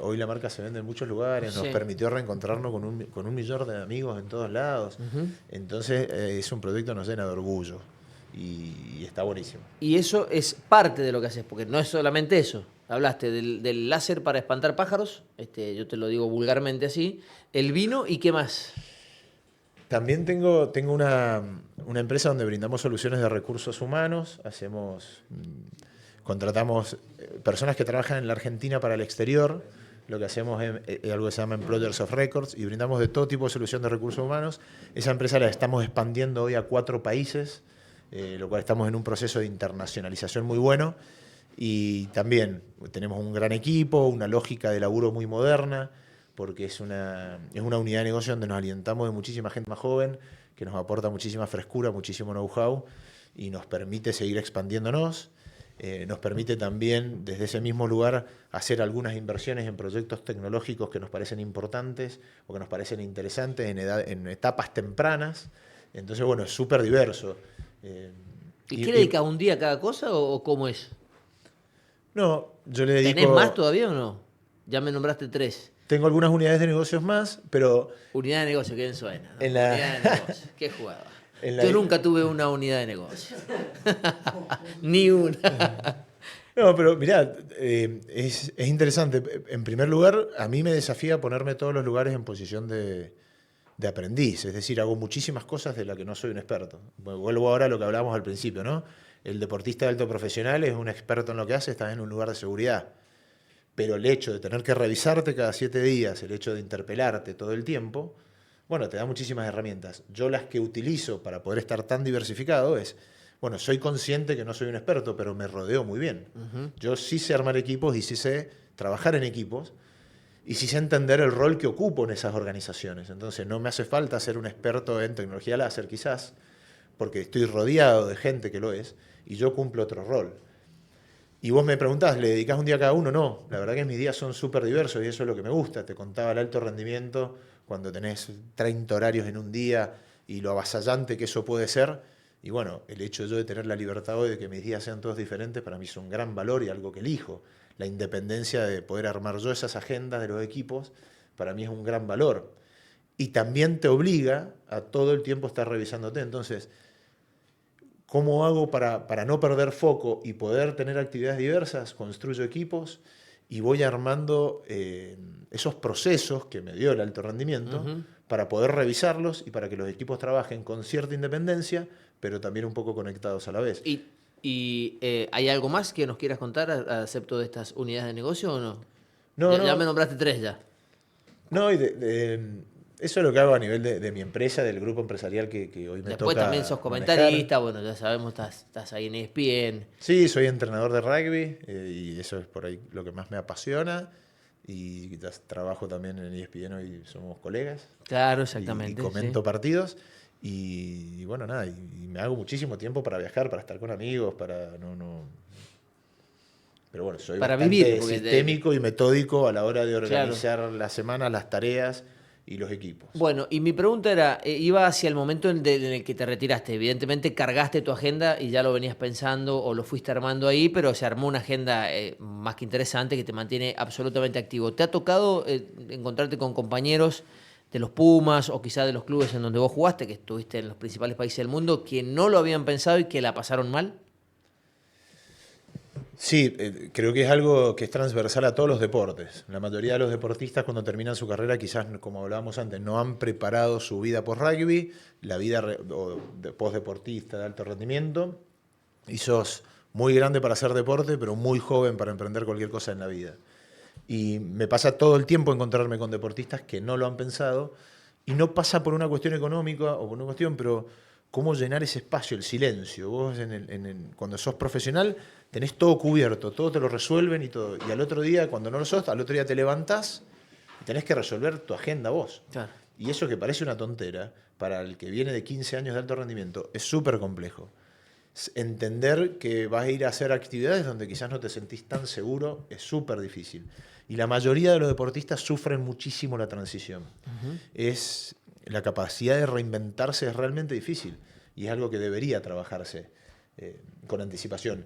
Hoy la marca se vende en muchos lugares, nos Sí. permitió reencontrarnos con un millón de amigos en todos lados. Entonces es un producto que nos llena de orgullo y está buenísimo. Y eso es parte de lo que haces, porque no es solamente eso. Hablaste del láser para espantar pájaros, yo te lo digo vulgarmente así, el vino y qué más. También tengo una empresa donde brindamos soluciones de recursos humanos, contratamos personas que trabajan en la Argentina para el exterior, lo que hacemos es algo que se llama Employers of Records y brindamos de todo tipo de solución de recursos humanos. Esa empresa la estamos expandiendo hoy a 4 países, lo cual estamos en un proceso de internacionalización muy bueno y también tenemos un gran equipo, una lógica de laburo muy moderna, porque es una unidad de negocio donde nos alimentamos de muchísima gente más joven, que nos aporta muchísima frescura, muchísimo know-how y nos permite seguir expandiéndonos. Nos permite también, desde ese mismo lugar, hacer algunas inversiones en proyectos tecnológicos que nos parecen importantes o que nos parecen interesantes en etapas tempranas. Entonces, bueno, es súper diverso. ¿Y qué le dedicas, un día a cada cosa o cómo es? No, yo le ¿Tenés más dedico... todavía o no? Ya me nombraste 3. Tengo algunas unidades de negocios más, pero Unidad de negocio, ¿qué bien suena? ¿No? en la... Unidad de negocio, qué jugada. en la- Yo nunca tuve una unidad de negocio. Ni una. No, pero mirá, es interesante. En primer lugar, a mí me desafía ponerme todos los lugares en posición de aprendiz. Es decir, hago muchísimas cosas de las que no soy un experto. Bueno, vuelvo ahora a lo que hablábamos al principio, ¿no? El deportista de alto profesional es un experto en lo que hace, está en un lugar de seguridad. Pero el hecho de tener que revisarte cada 7 días, el hecho de interpelarte todo el tiempo, bueno, te da muchísimas herramientas. Yo las que utilizo para poder estar tan diversificado es, bueno, soy consciente que no soy un experto, pero me rodeo muy bien. Yo sí sé armar equipos y sí sé trabajar en equipos y sí sé entender el rol que ocupo en esas organizaciones. Entonces no me hace falta ser un experto en tecnología láser quizás, porque estoy rodeado de gente que lo es y yo cumplo otro rol. Y vos me preguntás, ¿le dedicás un día a cada uno? No, la verdad que mis días son súper diversos y eso es lo que me gusta. Te contaba el alto rendimiento, cuando tenés 30 horarios en un día y lo avasallante que eso puede ser. Y bueno, el hecho yo de tener la libertad hoy de que mis días sean todos diferentes, para mí es un gran valor y algo que elijo. La independencia de poder armar yo esas agendas de los equipos, para mí es un gran valor. Y también te obliga a todo el tiempo estar revisándote. Entonces, ¿cómo hago para no perder foco y poder tener actividades diversas? Construyo equipos y voy armando esos procesos que me dio el alto rendimiento para poder revisarlos y para que los equipos trabajen con cierta independencia, pero también un poco conectados a la vez. ¿Y hay algo más que nos quieras contar acepto de estas unidades de negocio o no? No, Ya me no, nombraste 3 ya. no, eso es lo que hago a nivel de mi empresa, del grupo empresarial que hoy me Después también sos toca manejar. comentarista, bueno, ya sabemos, estás ahí en ESPN. Sí, soy entrenador de rugby y eso es por ahí lo que más me apasiona. Y ya trabajo también en ESPN, hoy somos colegas Claro, y exactamente. comento Sí. partidos. Y bueno, nada, y me hago muchísimo tiempo para viajar, para estar con amigos, para no. Pero bueno, soy Para vivir, bastante porque sistémico y metódico a la hora de claro. organizar las semanas, las tareas y los equipos. Bueno, y mi pregunta era, iba hacia el momento en el que te retiraste. Evidentemente cargaste tu agenda y ya lo venías pensando o lo fuiste armando ahí, pero se armó una agenda más que interesante que te mantiene absolutamente activo. ¿Te ha tocado encontrarte con compañeros de los Pumas o quizás de los clubes en donde vos jugaste, que estuviste en los principales países del mundo, que no lo habían pensado y que la pasaron mal? Sí, creo que es algo que es transversal a todos los deportes. La mayoría de los deportistas cuando terminan su carrera quizás, como hablábamos antes, no han preparado su vida post-rugby, la vida post-deportista de alto rendimiento, y sos muy grande para hacer deporte, pero muy joven para emprender cualquier cosa en la vida. Y me pasa todo el tiempo encontrarme con deportistas que no lo han pensado, y no pasa por una cuestión económica o por una cuestión, pero cómo llenar ese espacio, el silencio. Vos cuando sos profesional tenés todo cubierto, todo te lo resuelven y todo. Y al otro día, cuando no lo sos, al otro día te levantás y tenés que resolver tu agenda vos. Claro. Y eso que parece una tontera, para el que viene de 15 años de alto rendimiento, es súper complejo. Entender que vas a ir a hacer actividades donde quizás no te sentís tan seguro es súper difícil. Y la mayoría de los deportistas sufren muchísimo la transición. La capacidad de reinventarse es realmente difícil y es algo que debería trabajarse con anticipación.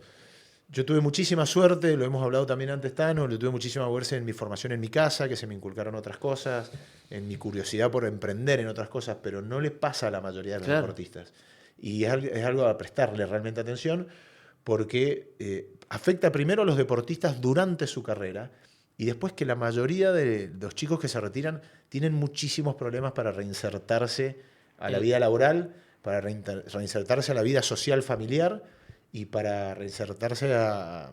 Yo tuve muchísima suerte, lo hemos hablado también antes, Tano, lo tuve muchísima suerte en mi formación en mi casa, que se me inculcaron otras cosas, en mi curiosidad por emprender en otras cosas, pero no le pasa a la mayoría de los Claro. deportistas. Y es algo a prestarle realmente atención porque afecta primero a los deportistas durante su carrera y después que la mayoría de los chicos que se retiran tienen muchísimos problemas para reinsertarse a la El- vida laboral, para reinsertarse a la vida social familiar y para reinsertarse a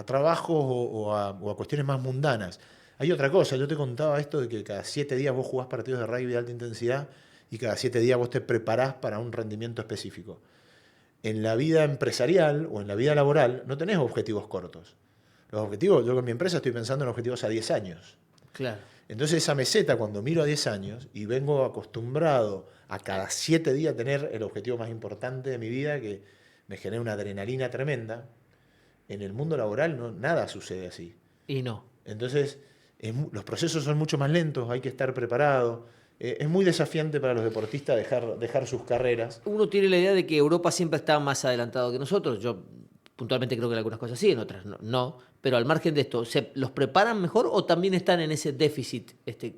trabajos o a cuestiones más mundanas. Hay otra cosa, yo te contaba esto de que cada 7 días vos jugás partidos de rugby de alta intensidad y cada 7 días vos te preparás para un rendimiento específico. En la vida empresarial o en la vida laboral no tenés objetivos cortos. Los objetivos, yo con mi empresa estoy pensando en objetivos a 10 años. Claro. Entonces esa meseta, cuando miro a 10 años y vengo acostumbrado a cada 7 días tener el objetivo más importante de mi vida, que me genera una adrenalina tremenda, en el mundo laboral no, nada sucede así. Y no. Entonces los procesos son mucho más lentos, hay que estar preparado. Es muy desafiante para los deportistas dejar sus carreras. Uno tiene la idea de que Europa siempre está más adelantado que nosotros. Yo puntualmente creo que en algunas cosas sí, en otras no. Pero al margen de esto, ¿los preparan mejor o también están en ese déficit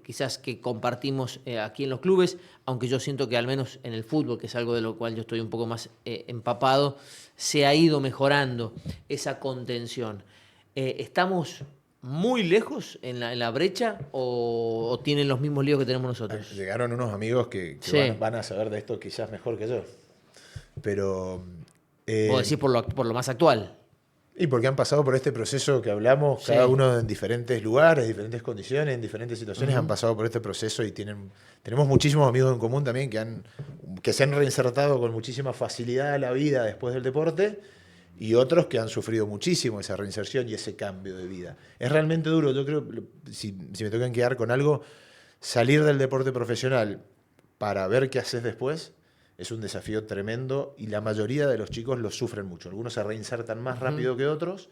quizás que compartimos aquí en los clubes? Aunque yo siento que al menos en el fútbol, que es algo de lo cual yo estoy un poco más empapado, se ha ido mejorando esa contención. ¿Estamos muy lejos en la brecha o tienen los mismos líos que tenemos nosotros? Llegaron unos amigos que Sí. van a saber de esto quizás mejor que yo. Pero. Vos decís por lo más actual. Y porque han pasado por este proceso que hablamos, Sí. cada uno en diferentes lugares, diferentes condiciones, en diferentes situaciones, han pasado por este proceso y tenemos muchísimos amigos en común también que se han reinsertado con muchísima facilidad a la vida después del deporte y otros que han sufrido muchísimo esa reinserción y ese cambio de vida. Es realmente duro, yo creo, si me tocan quedar con algo, salir del deporte profesional para ver qué haces después es un desafío tremendo y la mayoría de los chicos lo sufren mucho. Algunos se reinsertan más rápido que otros,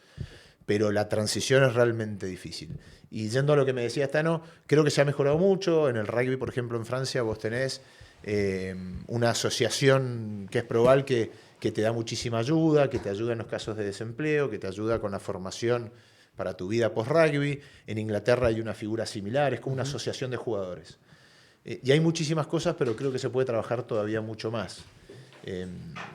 pero la transición es realmente difícil. Y yendo a lo que me decía Tano, creo que se ha mejorado mucho. En el rugby, por ejemplo, en Francia, vos tenés una asociación que es Proval que te da muchísima ayuda, que te ayuda en los casos de desempleo, que te ayuda con la formación para tu vida post-rugby. En Inglaterra hay una figura similar, es como una asociación de jugadores. Y hay muchísimas cosas, pero creo que se puede trabajar todavía mucho más.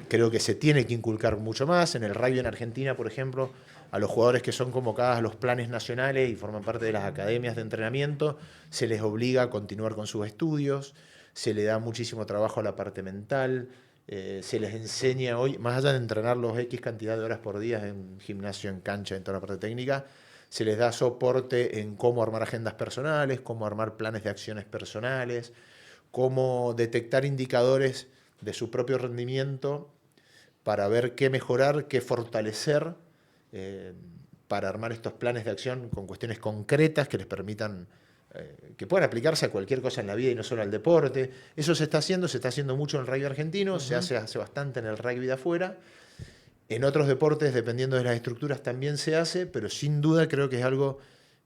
Creo que se tiene que inculcar mucho más. En el rugby en Argentina, por ejemplo, a los jugadores que son convocados a los planes nacionales y forman parte de las academias de entrenamiento, se les obliga a continuar con sus estudios, se le da muchísimo trabajo a la parte mental, se les enseña hoy, más allá de entrenarlos X cantidad de horas por día en gimnasio, en cancha, en toda la parte técnica, se les da soporte en cómo armar agendas personales, cómo armar planes de acciones personales, cómo detectar indicadores de su propio rendimiento para ver qué mejorar, qué fortalecer, para armar estos planes de acción con cuestiones concretas que les permitan, que puedan aplicarse a cualquier cosa en la vida y no solo al deporte. Eso se está haciendo mucho en el rugby argentino, se hace bastante en el rugby de afuera. En otros deportes, dependiendo de las estructuras, también se hace, pero sin duda creo que es algo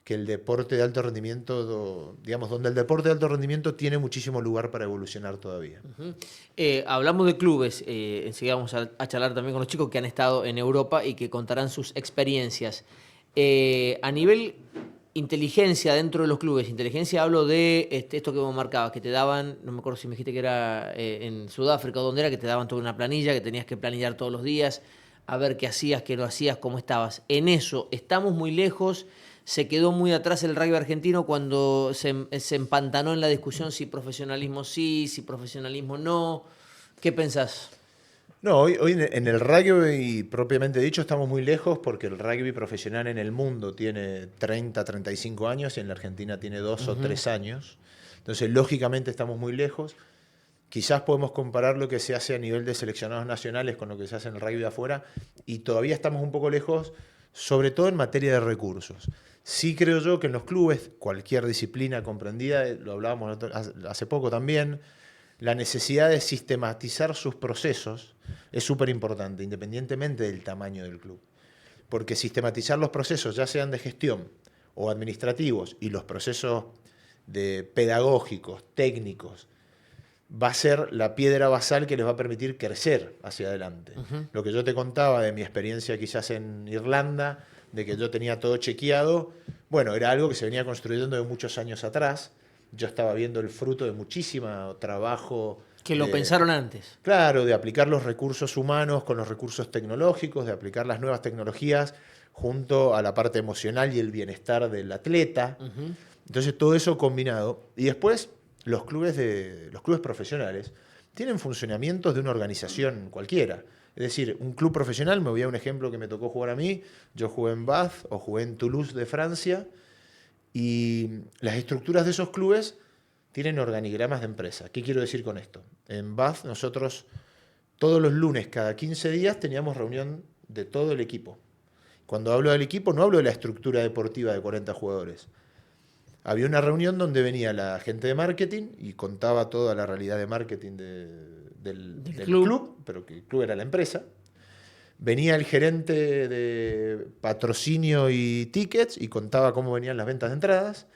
que el deporte de alto rendimiento, digamos, donde el deporte de alto rendimiento tiene muchísimo lugar para evolucionar todavía. Hablamos de clubes, enseguida vamos a charlar también con los chicos que han estado en Europa y que contarán sus experiencias. A nivel inteligencia dentro de los clubes, inteligencia hablo de esto que vos marcabas, que te daban, no me acuerdo si me dijiste que era en Sudáfrica o donde era, que te daban toda una planilla, que tenías que planillar todos los días, a ver qué hacías, qué no hacías, cómo estabas. En eso, estamos muy lejos. Se quedó muy atrás el rugby argentino cuando se empantanó en la discusión si profesionalismo sí, si profesionalismo no. ¿Qué pensás? No, hoy en el rugby propiamente dicho estamos muy lejos porque el rugby profesional en el mundo tiene 30, 35 años y en la Argentina tiene 2 o 3 años. Entonces, lógicamente estamos muy lejos. Quizás podemos comparar lo que se hace a nivel de seleccionados nacionales con lo que se hace en el rugby de afuera y todavía estamos un poco lejos, sobre todo en materia de recursos. Sí creo yo que en los clubes, cualquier disciplina comprendida, lo hablábamos hace poco también, la necesidad de sistematizar sus procesos es súper importante, independientemente del tamaño del club. Porque sistematizar los procesos, ya sean de gestión o administrativos, y los procesos pedagógicos, técnicos, va a ser la piedra basal que les va a permitir crecer hacia adelante. Lo que yo te contaba de mi experiencia quizás en Irlanda, de que yo tenía todo chequeado, bueno, era algo que se venía construyendo de muchos años atrás. Yo estaba viendo el fruto de muchísimo trabajo. Que lo pensaron antes. Claro, de aplicar los recursos humanos con los recursos tecnológicos, de aplicar las nuevas tecnologías junto a la parte emocional y el bienestar del atleta. Entonces todo eso combinado. Y después los clubes profesionales tienen funcionamientos de una organización cualquiera. Es decir, un club profesional, me voy a un ejemplo que me tocó jugar a mí, yo jugué en Bath o jugué en Toulouse de Francia, y las estructuras de esos clubes tienen organigramas de empresa. ¿Qué quiero decir con esto? En Bath nosotros todos los lunes, cada 15 días, teníamos reunión de todo el equipo. Cuando hablo del equipo no hablo de la estructura deportiva de 40 jugadores. Había una reunión donde venía la gente de marketing y contaba toda la realidad de marketing del club, pero que el club era la empresa. Venía el gerente de patrocinio y tickets y contaba cómo venían las ventas de entradas.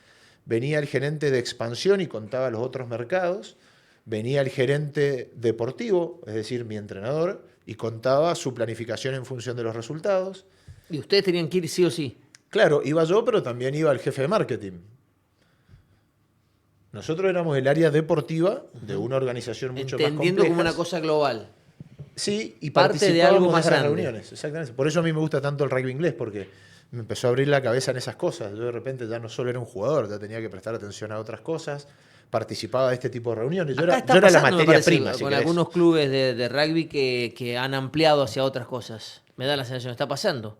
Venía el gerente de expansión y contaba los otros mercados. Venía el gerente deportivo, es decir, mi entrenador, y contaba su planificación en función de los resultados. ¿Y ustedes tenían que ir sí o sí? Claro, iba yo, pero también iba el jefe de marketing. Nosotros éramos el área deportiva de una organización mucho más compleja. Entendiendo como una cosa global. Sí, y parte de algo más en esas grande. reuniones, exactamente. Por eso a mí me gusta tanto el rugby inglés, porque me empezó a abrir la cabeza en esas cosas. Yo de repente ya no solo era un jugador, ya tenía que prestar atención a otras cosas, participaba de este tipo de reuniones. Yo era la pasando, me materia parece, prima, si con querés. algunos clubes de rugby que han ampliado hacia otras cosas. Me da la sensación, está pasando.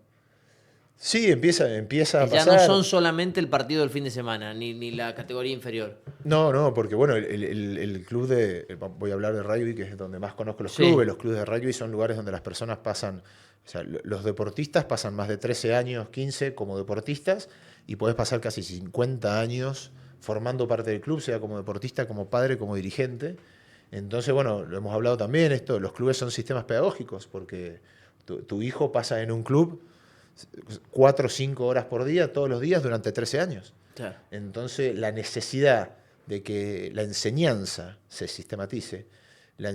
Sí, empieza a Ya pasar. no son solamente el partido del fin de semana, ni la categoría inferior. No, porque bueno, el club voy a hablar de rugby, que es donde más conozco los Sí. clubes. Los clubes de rugby son lugares donde las personas pasan, o sea, los deportistas pasan más de 13 años, 15 como deportistas, y podés pasar casi 50 años formando parte del club, sea como deportista, como padre, como dirigente. Entonces, bueno, lo hemos hablado también, los clubes son sistemas pedagógicos, porque tu hijo pasa en un club 4 o 5 horas por día, todos los días, durante 13 años. Claro. Entonces, la necesidad de que la enseñanza se sistematice, la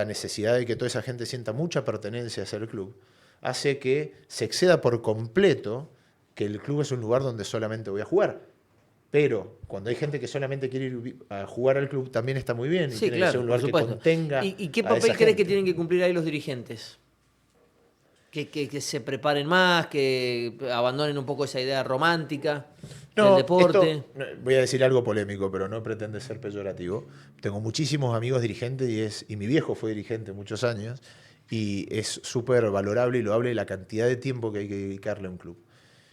necesidad de que toda esa gente sienta mucha pertenencia hacia el club, hace que se exceda por completo que el club es un lugar donde solamente voy a jugar. Pero cuando hay gente que solamente quiere ir a jugar al club, también está muy bien. Y Sí, tiene claro, que ser un lugar por que supuesto. contenga. ¿Y qué a papel esa crees gente. que tienen que cumplir ahí los dirigentes? Que se preparen más, que abandonen un poco esa idea romántica del deporte. Voy a decir algo polémico, pero no pretende ser peyorativo. Tengo muchísimos amigos dirigentes y mi viejo fue dirigente muchos años, y es súper valorable y loable la cantidad de tiempo que hay que dedicarle a un club.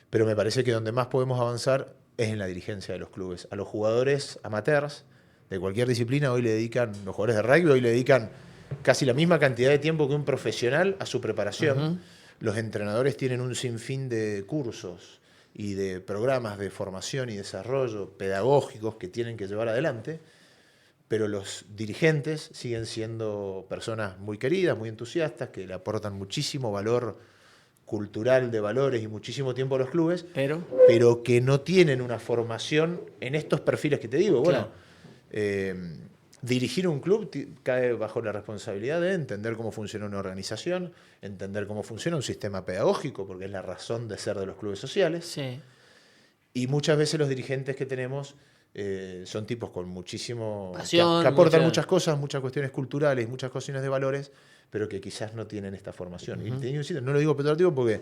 Pero me parece que donde más podemos avanzar es en la dirigencia de los clubes. A los jugadores amateurs de cualquier disciplina los jugadores de rugby hoy le dedican casi la misma cantidad de tiempo que un profesional a su preparación. Los entrenadores tienen un sinfín de cursos y de programas de formación y desarrollo pedagógicos que tienen que llevar adelante, pero los dirigentes siguen siendo personas muy queridas, muy entusiastas, que le aportan muchísimo valor cultural de valores y muchísimo tiempo a los clubes, pero que no tienen una formación en estos perfiles que te digo. Bueno, dirigir un club cae bajo la responsabilidad de entender cómo funciona una organización, entender cómo funciona un sistema pedagógico, porque es la razón de ser de los clubes sociales. Sí. Y muchas veces los dirigentes que tenemos son tipos con muchísimo pasión, que aportan muchas cosas, muchas cuestiones culturales, muchas cuestiones de valores, pero que quizás no tienen esta formación. Y no lo digo peyorativo porque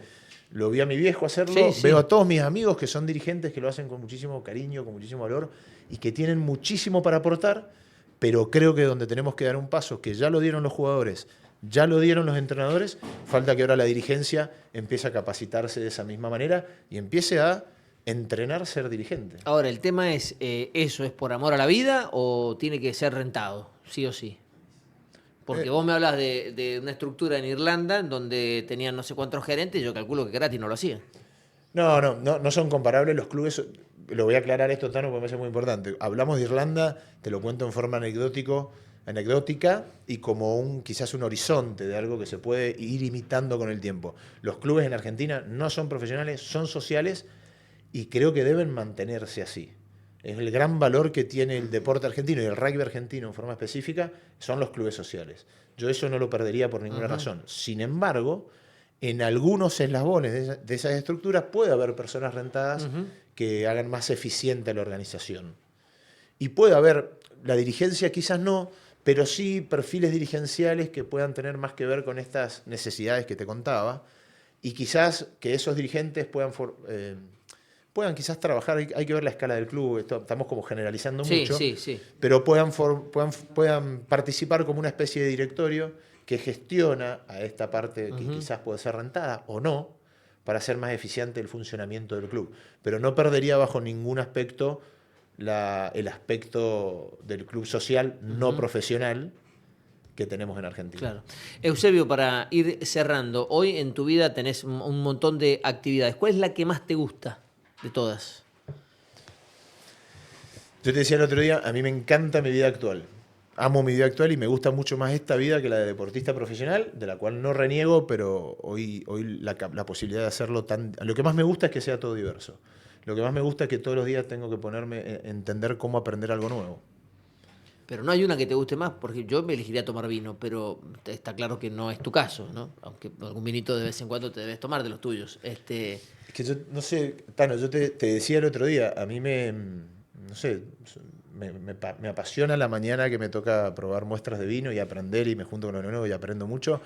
lo vi a mi viejo hacerlo, veo a todos mis amigos que son dirigentes que lo hacen con muchísimo cariño, con muchísimo valor y que tienen muchísimo para aportar, pero creo que donde tenemos que dar un paso, que ya lo dieron los jugadores, ya lo dieron los entrenadores, falta que ahora la dirigencia empiece a capacitarse de esa misma manera y empiece a entrenar ser dirigente. Ahora, el tema es, ¿eso es por amor a la vida o tiene que ser rentado, sí o sí? Porque vos me hablas de una estructura en Irlanda en donde tenían no sé cuántos gerentes, yo calculo que gratis no lo hacían. No son comparables los clubes. Lo voy a aclarar esto, Tano, porque me parece muy importante. Hablamos de Irlanda, te lo cuento en forma anecdótica y como quizás un horizonte de algo que se puede ir imitando con el tiempo. Los clubes en Argentina no son profesionales, son sociales y creo que deben mantenerse así. es el gran valor que tiene el deporte argentino y el rugby argentino en forma específica, son los clubes sociales. Yo eso no lo perdería por ninguna razón. Sin embargo, en algunos eslabones de esas estructuras puede haber personas rentadas que hagan más eficiente la organización. Y puede haber, la dirigencia quizás no, pero sí perfiles dirigenciales que puedan tener más que ver con estas necesidades que te contaba, y quizás que esos dirigentes puedan quizás trabajar, hay que ver la escala del club, estamos como generalizando mucho, pero puedan participar como una especie de directorio que gestiona a esta parte que quizás puede ser rentada o no, para hacer más eficiente el funcionamiento del club. Pero no perdería bajo ningún aspecto el aspecto del club social no profesional que tenemos en Argentina. Claro. Eusebio, para ir cerrando, hoy en tu vida tenés un montón de actividades. ¿Cuál es la que más te gusta de todas? Yo te decía el otro día, a mí me encanta mi vida actual. Amo mi vida actual y me gusta mucho más esta vida que la de deportista profesional, de la cual no reniego, pero hoy la posibilidad de hacerlo Lo que más me gusta es que sea todo diverso. Lo que más me gusta es que todos los días tengo que ponerme a entender cómo aprender algo nuevo. Pero no hay una que te guste más, porque yo me elegiría tomar vino, pero está claro que no es tu caso, ¿no? Aunque algún vinito de vez en cuando te debes tomar de los tuyos. Es que yo, no sé, Tano, yo te decía el otro día, a mí me apasiona la mañana que me toca probar muestras de vino y aprender, y me junto con lo nuevo y aprendo mucho.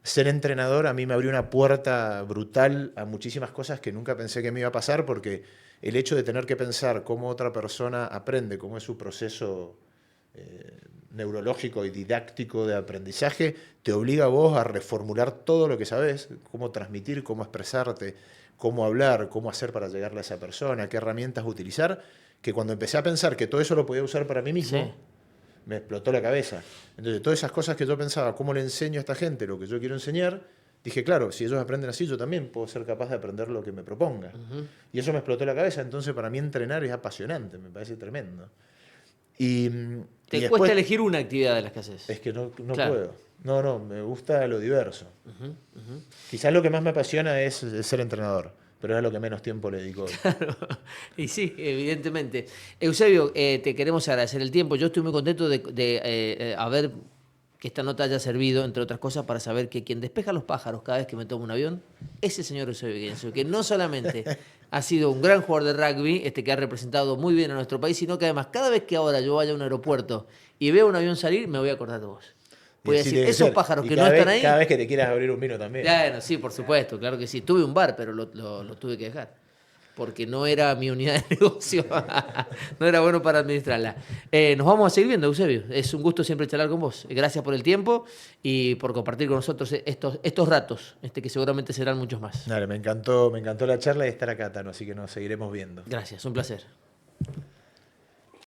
Ser entrenador a mí me abrió una puerta brutal a muchísimas cosas que nunca pensé que me iba a pasar, porque el hecho de tener que pensar cómo otra persona aprende, cómo es su proceso neurológico y didáctico de aprendizaje, te obliga a vos a reformular todo lo que sabés, cómo transmitir, cómo expresarte, cómo hablar, cómo hacer para llegarle a esa persona, qué herramientas utilizar, que cuando empecé a pensar que todo eso lo podía usar para mí mismo, me explotó la cabeza. Entonces, todas esas cosas que yo pensaba, cómo le enseño a esta gente lo que yo quiero enseñar, dije, claro, si ellos aprenden así, yo también puedo ser capaz de aprender lo que me proponga. Y eso me explotó la cabeza. Entonces, para mí entrenar es apasionante, me parece tremendo. ¿Te cuesta elegir una actividad de las que haces? Es que no puedo. No, me gusta lo diverso. Quizás lo que más me apasiona es ser entrenador, pero es a lo que menos tiempo le dedico. Claro, y sí, evidentemente. Eusebio, te queremos agradecer el tiempo. Yo estoy muy contento de haber que esta nota haya servido, entre otras cosas, para saber que quien despeja los pájaros cada vez que me tomo un avión es el señor Eusebio Guiñazú, que no solamente ha sido un gran jugador de rugby, que ha representado muy bien a nuestro país, sino que además cada vez que ahora yo vaya a un aeropuerto y veo un avión salir, me voy a acordar de vos. Voy a decir, esos pájaros que no están ahí... Cada vez que te quieras abrir un vino también. Bueno, sí, por supuesto, claro que sí. Tuve un bar, pero lo tuve que dejar, porque no era mi unidad de negocio, no era bueno para administrarla. Nos vamos a seguir viendo, Eusebio. Es un gusto siempre charlar con vos. Gracias por el tiempo y por compartir con nosotros estos ratos, que seguramente serán muchos más. Dale, me encantó la charla y estar acá, Tano, así que nos seguiremos viendo. Gracias, un placer.